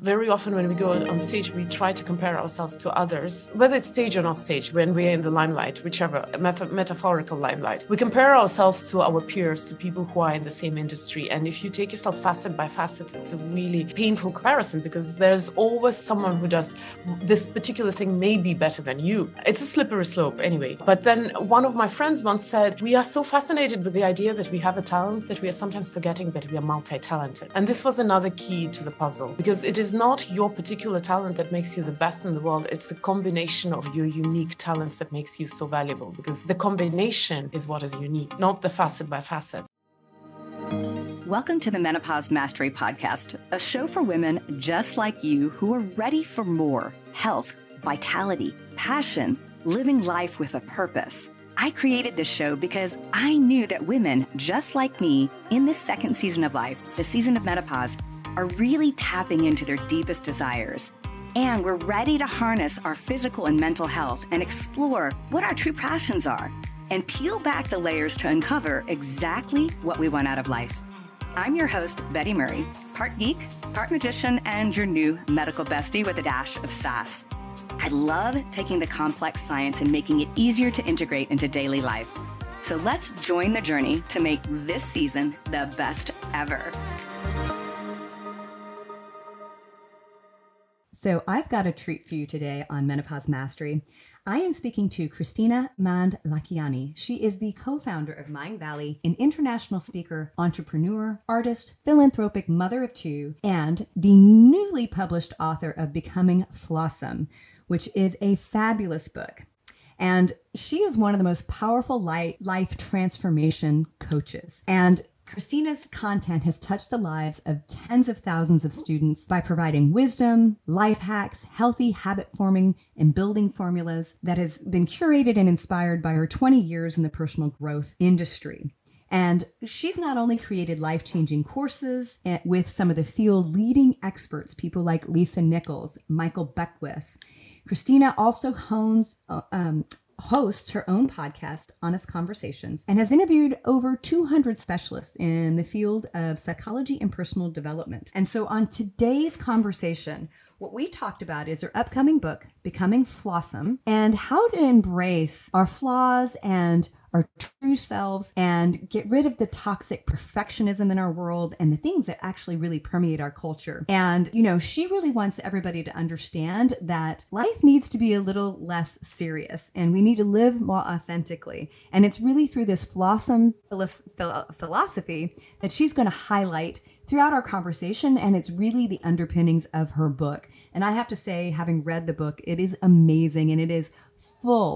very often when we go on stage, we try to compare ourselves to others, whether it's stage or not stage, when we're in the limelight, whichever, metaphorical limelight. We compare ourselves to our peers, to people who are in the same industry. And if you take yourself facet by facet, it's a really painful comparison because there's always someone who does this particular thing may be better than you. It's a slippery slope anyway. But then one of my friends once said, we are so fascinated with the idea that we have a talent that we are sometimes forgetting that we are multi-talented. And this was another key to the puzzle, because it is not your particular talent that makes you the best in the world. It's a combination of your unique talents that makes you so valuable, because the combination is what is unique, not the facet by facet. Welcome to the Menopause Mastery Podcast, a show for women just like you who are ready for more health, vitality, passion, living life with a purpose. I created this show because I knew that women just like me in this second season of life, the season of menopause, are really tapping into their deepest desires. And we're ready to harness our physical and mental health and explore what our true passions are and peel back the layers to uncover exactly what we want out of life. I'm your host, Betty Murray, part geek, part magician, and your new medical bestie with a dash of sass. I love taking the complex science and making it easier to integrate into daily life. So let's join the journey to make this season the best ever. So I've got a treat for you today on Menopause Mastery. I am speaking to Kristina Mand-Lakhiani. She is the co-founder of Mindvalley, an international speaker, entrepreneur, artist, philanthropic mother of two, and the newly published author of Becoming Flawsome, which is a fabulous book. And she is one of the most powerful life transformation coaches. And Kristina's content has touched the lives of tens of thousands of students by providing wisdom, life hacks, healthy habit forming, and building formulas that has been curated and inspired by her 20 years in the personal growth industry. And she's not only created life-changing courses with some of the field-leading experts, people like Lisa Nichols, Michael Beckwith. Kristina also hosts her own podcast, Honest Conversations, and has interviewed over 200 specialists in the field of psychology and personal development. And so on today's conversation, what we talked about is her upcoming book, Becoming Flawsome, and how to embrace our flaws and our true selves and get rid of the toxic perfectionism in our world and the things that actually really permeate our culture. And, she really wants everybody to understand that life needs to be a little less serious and we need to live more authentically. And it's really through this Flawsome philosophy that she's going to highlight throughout our conversation, and it's really the underpinnings of her book. And I have to say, having read the book, it is amazing, and it is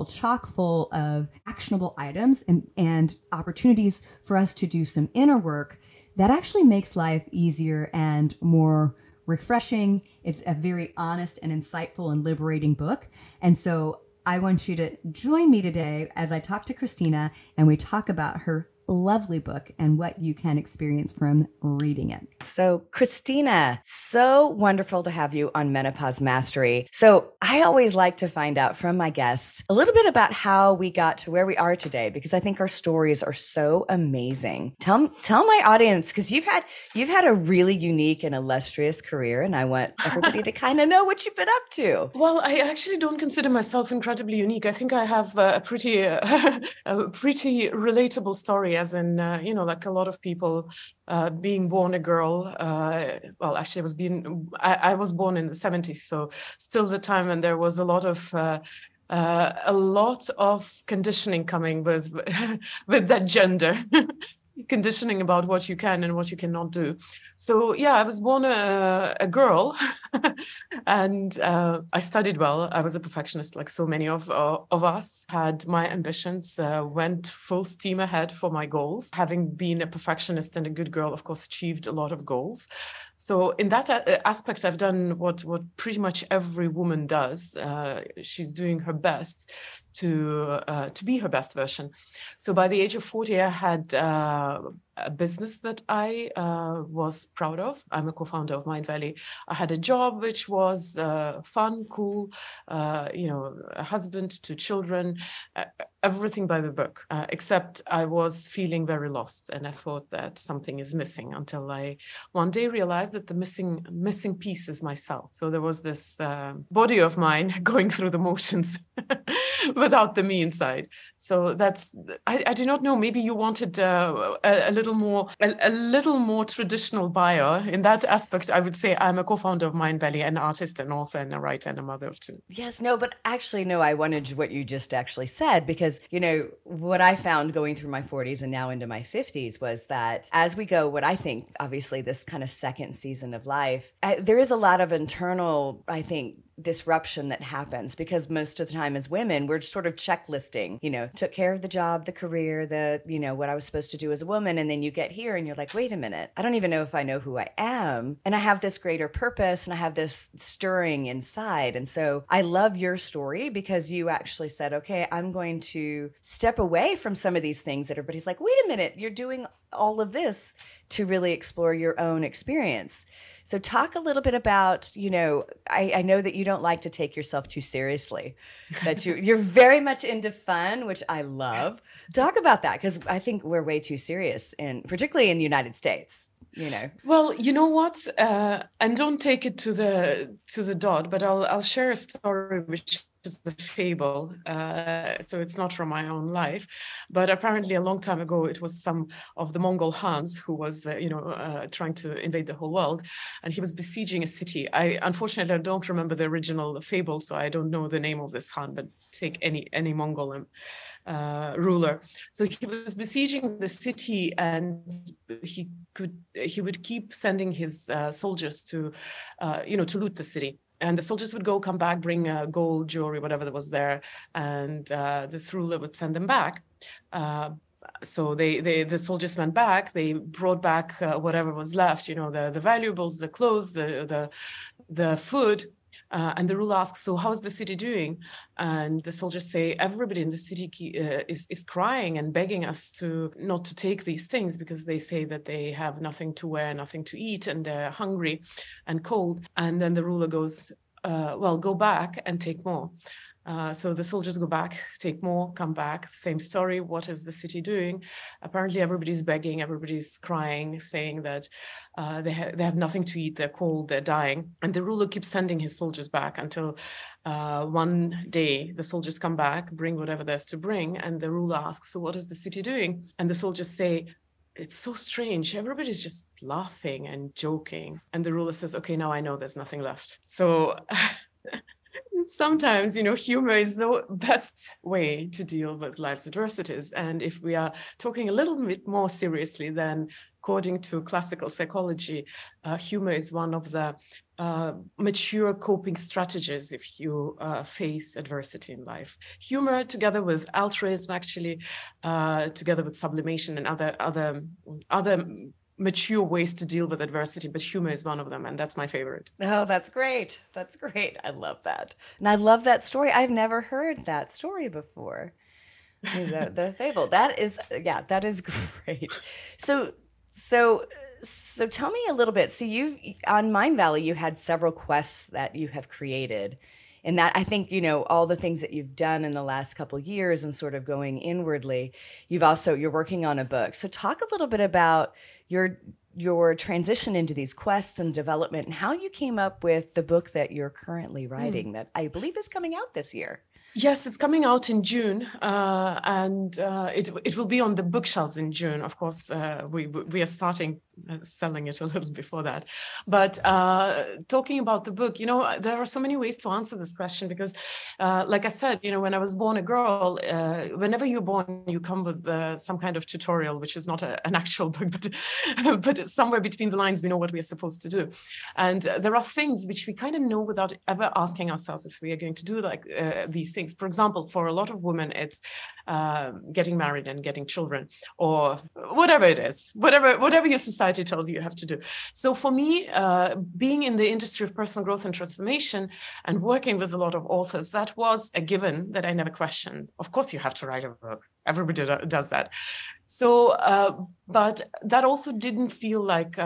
chock full of actionable items and opportunities for us to do some inner work that actually makes life easier and more refreshing. It's a very honest and insightful and liberating book. And so I want you to join me today as I talk to Kristina and we talk about her lovely book and what you can experience from reading it. So Kristina, so wonderful to have you on Menopause Mastery. So I always like to find out from my guests a little bit about how we got to where we are today, because I think our stories are so amazing. Tell my audience, because you've had a really unique and illustrious career, and I want everybody to kind of know what you've been up to. Well, I actually don't consider myself incredibly unique. I think I have a pretty relatable story, as in, like a lot of people being born a girl. Well, actually, I was born in the 70s, so still the time when there was a lot of conditioning coming with with that gender. Conditioning about what you can and what you cannot do. So yeah, I was born a girl and I studied well. I was a perfectionist, like so many of us. Had my ambitions, went full steam ahead for my goals. Having been a perfectionist and a good girl, of course, achieved a lot of goals. So in that aspect, I've done what pretty much every woman does. She's doing her best to be her best version. So by the age of 40, I had a business that I was proud of. I'm a co-founder of Mindvalley. I had a job which was fun, cool, a husband, 2 children, everything by the book, except I was feeling very lost. And I thought that something is missing until I one day realized realized that the missing piece is myself. So there was this body of mine going through the motions without the me inside. So that's, I do not know, maybe you wanted a little more traditional bio. In that aspect, I would say I'm a co-founder of Mindvalley, an artist, an author, and a writer, and a mother of two. Yes, no, but actually, no, I wanted what you just actually said, because, you know, what I found going through my 40s and now into my 50s was that as we go, what I think, obviously, this kind of second season of life, there is a lot of internal, I think, disruption that happens, because most of the time as women, we're sort of checklisting, you know, took care of the job, the career, the, you know, what I was supposed to do as a woman. And then you get here and you're like, wait a minute, I don't even know if I know who I am. And I have this greater purpose and I have this stirring inside. And so I love your story because you actually said, okay, I'm going to step away from some of these things that everybody's like, wait a minute, you're doing all of this to really explore your own experience. So talk a little bit about, you know, I know that you don't like to take yourself too seriously, that you're very much into fun, which I love. Talk about that, because I think we're way too serious, particularly in the United States. You know. Well, you know what? And don't take it to the dot, but I'll share a story which is the fable. So it's not from my own life, but apparently a long time ago it was some of the Mongol Hans who was trying to invade the whole world, and he was besieging a city. Unfortunately I don't remember the original fable, so I don't know the name of this Han, but take any Mongol ruler. So he was besieging the city, and he would keep sending his soldiers to loot the city. And the soldiers would come back, bring gold, jewelry, whatever that was there, and this ruler would send them back. So the soldiers went back. They brought back whatever was left, the valuables, the clothes, the food. And the ruler asks, so how's the city doing? And the soldiers say, everybody in the city is crying and begging us not to take these things, because they say that they have nothing to wear, nothing to eat, and they're hungry and cold. And then the ruler goes, well, go back and take more. So the soldiers go back, take more, come back, same story. What is the city doing? Apparently everybody's begging, everybody's crying, saying that they have nothing to eat, they're cold, they're dying. And the ruler keeps sending his soldiers back until one day the soldiers come back, bring whatever there's to bring, and the ruler asks, so what is the city doing? And the soldiers say, it's so strange, everybody's just laughing and joking. And the ruler says, okay, now I know there's nothing left. So sometimes, humor is the best way to deal with life's adversities. And if we are talking a little bit more seriously, then according to classical psychology, humor is one of the mature coping strategies if you face adversity in life. Humor, together with altruism, actually, together with sublimation and other mature ways to deal with adversity, but humor is one of them, and that's my favorite. Oh, that's great. That's great. I love that. And I love that story. I've never heard that story before. The fable. That is great. So tell me a little bit. So you've, on Mindvalley, you had several quests that you have created. And that, I think, all the things that you've done in the last couple of years and sort of going inwardly, you're working on a book. So talk a little bit about your transition into these quests and development, and how you came up with the book that you're currently writing that I believe is coming out this year. Yes, it's coming out in June, and it will be on the bookshelves in June. Of course, we are starting selling it a little before that. But talking about the book, there are so many ways to answer this question, because, like I said, when I was born a girl, whenever you're born, you come with some kind of tutorial, which is not an actual book, but somewhere between the lines, we know what we are supposed to do. And there are things which we kind of know without ever asking ourselves if we are going to do these things. For example, for a lot of women, it's getting married and getting children, or whatever it is, whatever your society tells you have to do. So for me, being in the industry of personal growth and transformation and working with a lot of authors, that was a given that I never questioned. Of course, you have to write a book. everybody does that. So, but that also didn't feel like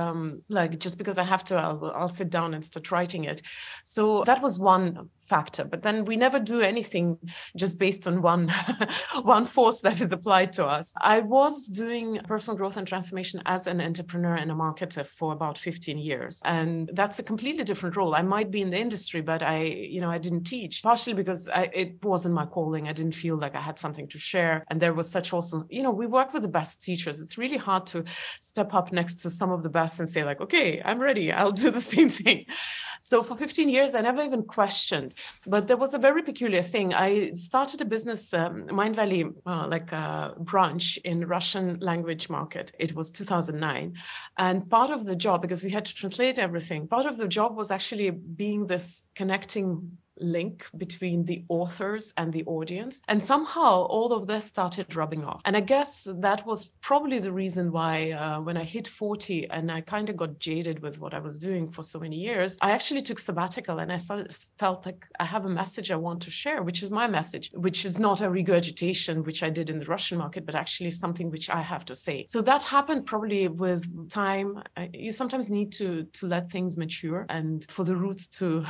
just because I have to, I'll sit down and start writing it. So that was one factor. But then we never do anything just based on one one force that is applied to us. I was doing personal growth and transformation as an entrepreneur and a marketer for about 15 years, and that's a completely different role. I might be in the industry, but I didn't teach, partially because it wasn't my calling. I didn't feel like I had something to share, and there was such awesome. We work with the best teachers. It's really hard to step up next to some of the best and say like, okay, I'm ready, I'll do the same thing. So for 15 years, I never even questioned. But there was a very peculiar thing. I started a business, Mindvalley, like a branch in Russian language market. It was 2009. And part of the job, because we had to translate everything, part of the job was actually being this connecting link between the authors and the audience. And somehow all of this started rubbing off. And I guess that was probably the reason why when I hit 40 and I kind of got jaded with what I was doing for so many years, I actually took sabbatical, and I felt like I have a message I want to share, which is my message, which is not a regurgitation, which I did in the Russian market, but actually something which I have to say. So that happened probably with time. You sometimes need to let things mature and for the roots to,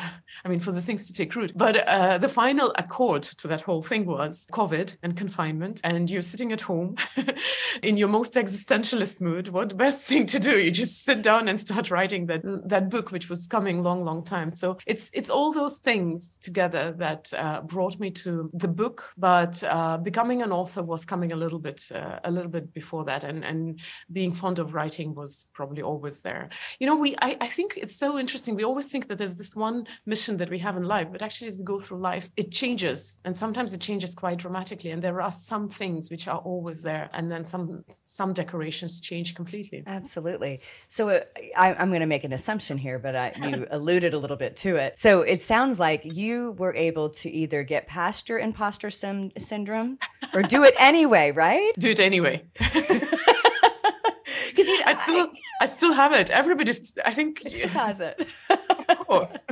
for the things to take root. But the final accord to that whole thing was COVID and confinement, and you're sitting at home in your most existentialist mood. What the best thing to do? You just sit down and start writing that book, which was coming long time. So it's all those things together that brought me to the book. But becoming an author was coming a little bit before that, and being fond of writing was probably always there. I think it's so interesting. We always think that there's this one mission that we have in life, but actually as we go through life, it changes, and sometimes it changes quite dramatically, and there are some things which are always there, and then some decorations change completely. Absolutely. So I'm going to make an assumption here, but you alluded a little bit to it. So it sounds like you were able to either get past your imposter syndrome or do it anyway, right? Do it anyway. Because I still have it. I think it still has it. Of course.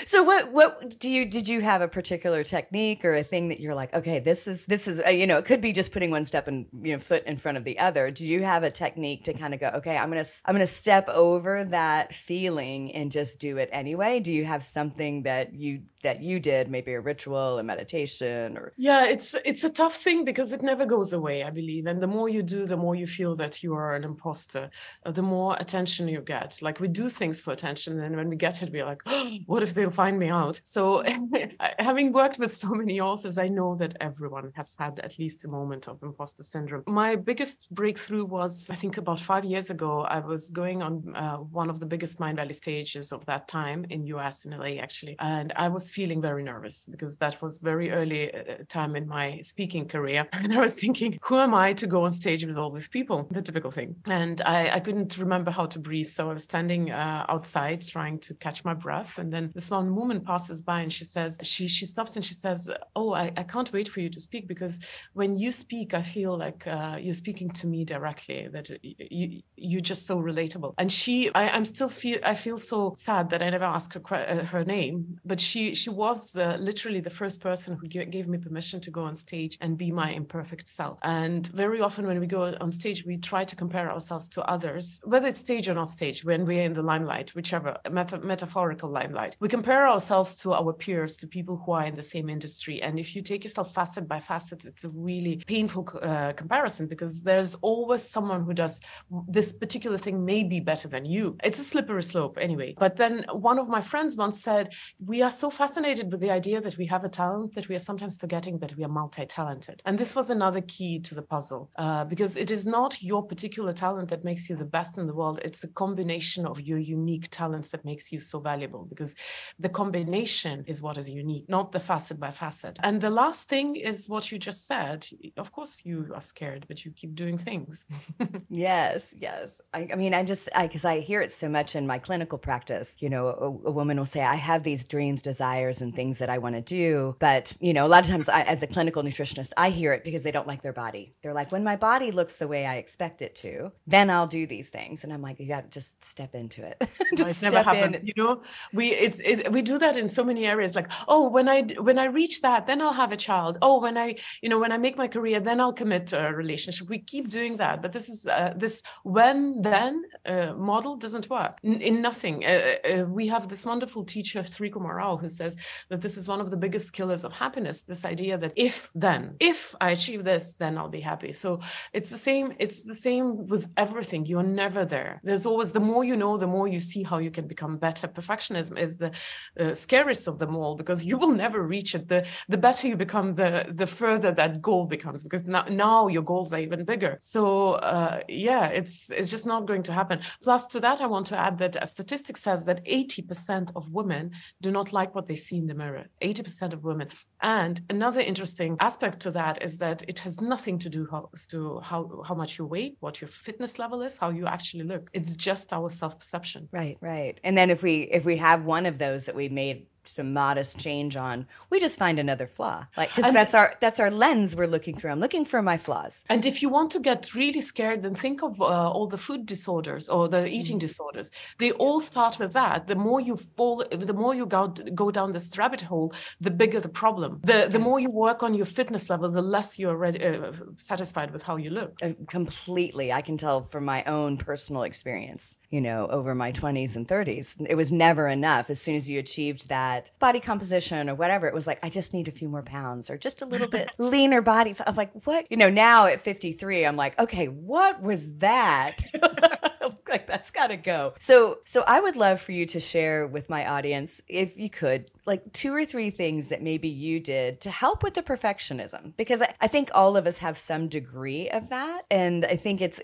So what did you have a particular technique or a thing that you're like, okay, this is it could be just putting one step and foot in front of the other. Do you have a technique to kind of go, okay, I'm gonna step over that feeling and just do it anyway? Do you have something that you did, maybe a ritual, a meditation, or? Yeah, it's a tough thing because it never goes away, I believe. And the more you do, the more you feel that you are an imposter, the more attention you get. Like, we do things for attention, and when we get it, we're like, oh, what if they'll find me out? So having worked with so many authors, I know that everyone has had at least a moment of imposter syndrome. My biggest breakthrough was, I think, about 5 years ago. I was going on one of the biggest Mindvalley stages of that time in US, in LA, actually. And I was feeling very nervous because that was very early time in my speaking career. And I was thinking, who am I to go on stage with all these people? The typical thing. And I couldn't remember how to breathe. So I was standing outside trying to catch my breath. And then this one woman passes by and she says, she stops and she says, oh, I can't wait for you to speak, because when you speak, I feel like you're speaking to me directly, that you're just so relatable. And I feel so sad that I never asked her name, but she was literally the first person who gave me permission to go on stage and be my imperfect self. And very often when we go on stage, we try to compare ourselves to others, whether it's stage or not stage, when we're in the limelight, whichever, metaphorical limelight. We compare ourselves to our peers, to people who are in the same industry. And if you take yourself facet by facet, it's a really painful comparison, because there's always someone who does this particular thing maybe better than you. It's a slippery slope anyway. But then one of my friends once said, we are so fascinated with the idea that we have a talent that we are sometimes forgetting that we are multi-talented. And this was another key to the puzzle, because it is not your particular talent that makes you the best in the world. It's a combination of your unique talents that makes you so valuable, because the combination is what is unique, not the facet by facet. And the last thing is what you just said. Of course you are scared, but you keep doing things. Yes. Because I hear it so much in my clinical practice. A woman will say, I have these dreams, desires, and things that I want to do. But, a lot of times as a clinical nutritionist, I hear it because they don't like their body. They're like, when my body looks the way I expect it to, then I'll do these things. And I'm like, you got to just step into it. It never happens. we do that in so many areas. Like, oh, when I reach that, then I'll have a child. Oh, when I make my career, then I'll commit to a relationship. We keep doing that, but this is this when then model doesn't work in nothing. We have this wonderful teacher, Sri Kumar Rao, who says that this is one of the biggest killers of happiness. This idea that if I achieve this, then I'll be happy. So it's the same with everything. You're never there. There's always, the more you know, the more you see how you can become better. Perfectionism is the scariest of them all, because you will never reach it. The better you become, the further that goal becomes, because now your goals are even bigger. So it's just not going to happen. Plus, to that, I want to add that a statistic says that 80% of women do not like what they see in the mirror. 80% of women. And another interesting aspect to that is that it has nothing to do how much you weigh, what your fitness level is, how you actually look. It's just our self-perception. Right. And then if we have one of those that we made some modest change on, we just find another flaw. Like, because that's our lens we're looking through. I'm looking for my flaws. And if you want to get really scared, then think of all the food disorders or the eating disorders. They all start with that. The more you go down this rabbit hole, the bigger the problem. The more you work on your fitness level, the less you're satisfied with how you look. Completely. I can tell from my own personal experience, over my 20s and 30s. It was never enough. As soon as you achieved that body composition or whatever, it was like, I just need a few more pounds or just a little bit leaner body. I'm like, what? Now at 53, I'm like, okay, what was that? Like, that's got to go. So I would love for you to share with my audience, if you could, like 2 or 3 things that maybe you did to help with the perfectionism, because I think all of us have some degree of that. And I think it's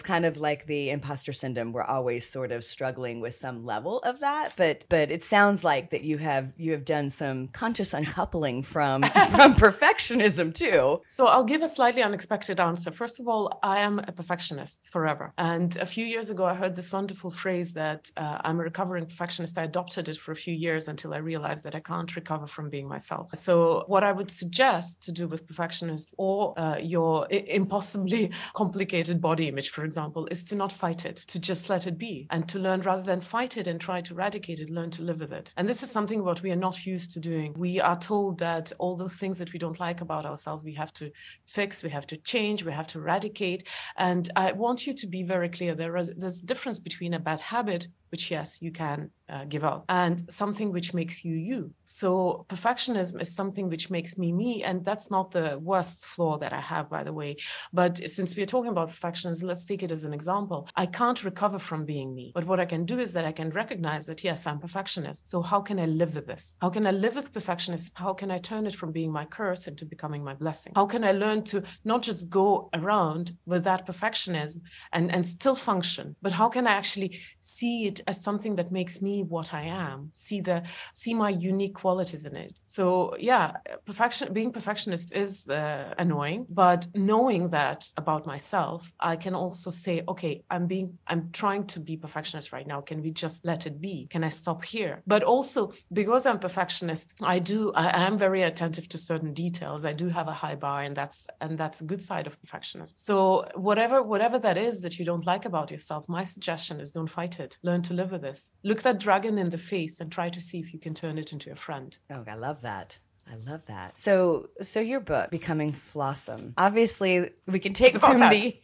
kind of like the imposter syndrome. We're always sort of struggling with some level of that. But it sounds like that you have done some conscious uncoupling from perfectionism too. So I'll give a slightly unexpected answer. First of all, I am a perfectionist forever. And a few years ago, I heard this wonderful phrase that I'm a recovering perfectionist. I adopted it for a few years until I realized that I can't recover from being myself. So what I would suggest to do with perfectionist or your impossibly complicated body image, for example, is to not fight it, to just let it be, and to learn, rather than fight it and try to eradicate it, learn to live with it. And this is something what we are not used to doing. We are told that all those things that we don't like about ourselves, we have to fix, we have to change, we have to eradicate. And I want you to be very clear. There's a difference between a bad habit, which, yes, you can give up, and something which makes you. So perfectionism is something which makes me, and that's not the worst flaw that I have, by the way. But since we're talking about perfectionism, let's take it as an example. I can't recover from being me. But what I can do is that I can recognize that, yes, I'm perfectionist. So how can I live with this? How can I live with perfectionism? How can I turn it from being my curse into becoming my blessing? How can I learn to not just go around with that perfectionism and still function, but how can I actually see it as something that makes me what I am, see my unique qualities in it. So yeah, being perfectionist is annoying, but knowing that about myself, I can also say, okay, I'm trying to be perfectionist right now. Can we just let it be? Can I stop here? But also, because I'm perfectionist, I am very attentive to certain details. I do have a high bar, and that's a good side of perfectionist. So whatever that is that you don't like about yourself, my suggestion is don't fight it. Learn to live with this. Look that dragon in the face and try to see if you can turn it into a friend. Oh, I love that. So your book, Becoming Flawsome, obviously we can take from the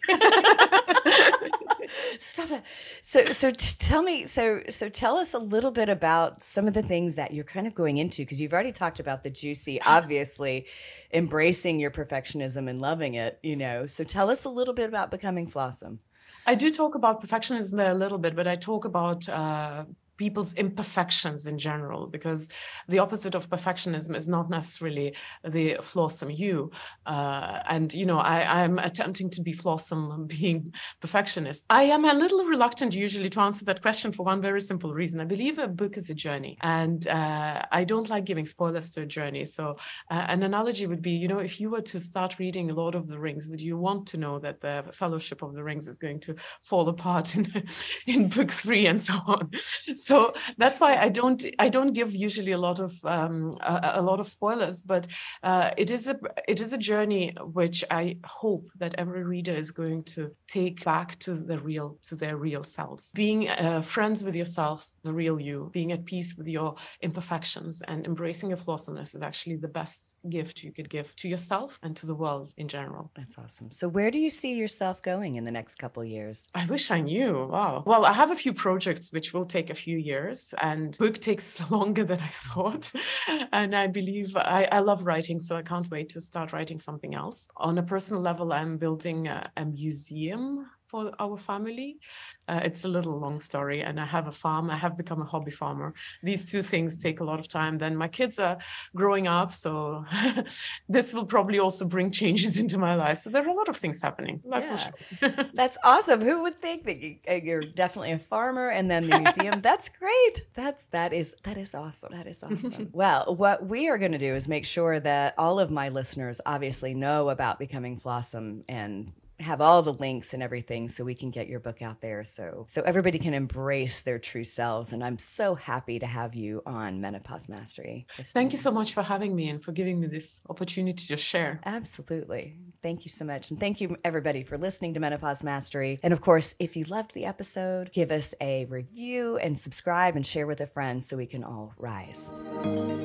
Stop it. So tell us a little bit about some of the things that you're kind of going into, because you've already talked about the juicy, obviously embracing your perfectionism and loving it, So tell us a little bit about Becoming Flawsome. I do talk about perfectionism there a little bit, but I talk about people's imperfections in general, because the opposite of perfectionism is not necessarily the flawsome you. I'm attempting to be flawsome, being perfectionist. I am a little reluctant usually to answer that question for one very simple reason. I believe a book is a journey, and I don't like giving spoilers to a journey. So an analogy would be, if you were to start reading Lord of the Rings, would you want to know that the Fellowship of the Rings is going to fall apart in book 3 and so on? So that's why I don't give usually a lot of spoilers, but it is a journey which I hope that every reader is going to take back to their real selves. Being friends with yourself, the real you, being at peace with your imperfections, and embracing your flawsomeness is actually the best gift you could give to yourself and to the world in general. That's awesome. So where do you see yourself going in the next couple of years? I wish I knew. Wow. Well, I have a few projects which will take a few years, and book takes longer than I thought. And I believe I love writing, so I can't wait to start writing something else. On a personal level, I'm building a museum for our family. It's a little long story, and I have a farm. I have become a hobby farmer. These two things take a lot of time. Then my kids are growing up, so this will probably also bring changes into my life. So there are a lot of things happening. That's awesome. Who would think that you're definitely a farmer and then the museum? That's great. That is awesome. That is awesome. Well, what we are going to do is make sure that all of my listeners obviously know about Becoming Flawsome and have all the links and everything so we can get your book out there so everybody can embrace their true selves. And I'm so happy to have you on Menopause Mastery. Kristina. Thank you so much for having me and for giving me this opportunity to share. Absolutely. Thank you so much. And thank you everybody for listening to Menopause Mastery. And of course, if you loved the episode, give us a review and subscribe and share with a friend so we can all rise.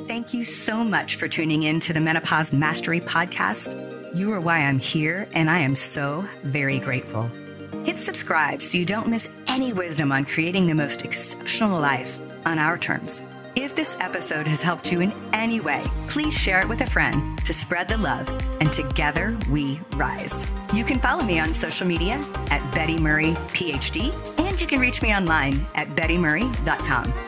Thank you so much for tuning in to the Menopause Mastery podcast. You are why I'm here, and I am so very grateful. Hit subscribe so you don't miss any wisdom on creating the most exceptional life on our terms. If this episode has helped you in any way, please share it with a friend to spread the love, and together we rise. You can follow me on social media at Betty Murray, PhD, and you can reach me online at bettymurray.com.